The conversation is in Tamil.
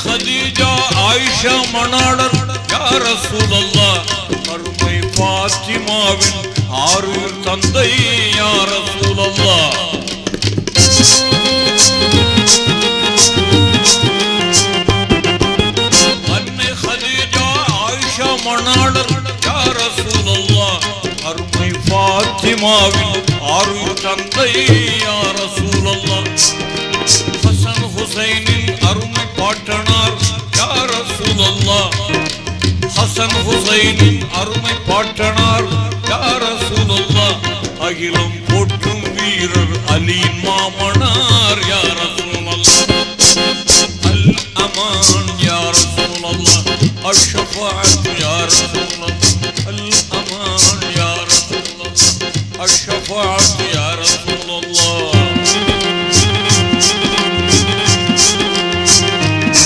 खदीजा आयशा मनाडर या रसूल अल्लाह अरुமை பாத்திமாவின் ஆறுயிர் தந்தை யா ரசூல் அல்லாஹ் அன்னை खदीजा आयशा मनाडर या रसूल अल्लाह अरुமை பாத்திமாவின் ஆறுயிர் தந்தை யா ரசூல் அல்லாஹ் हसन हुसैनिन अरुமை பாட்டனார் யா ரசூல் அல்லாஹ் हसन हुसैनिन अरुமை பாட்டனார் யா ரசூல் அல்லாஹ் அகிலம் போற்றும் வீரர் அலியின் மாமனார் யா ரசூல் அல்லாஹ் அல் அமான்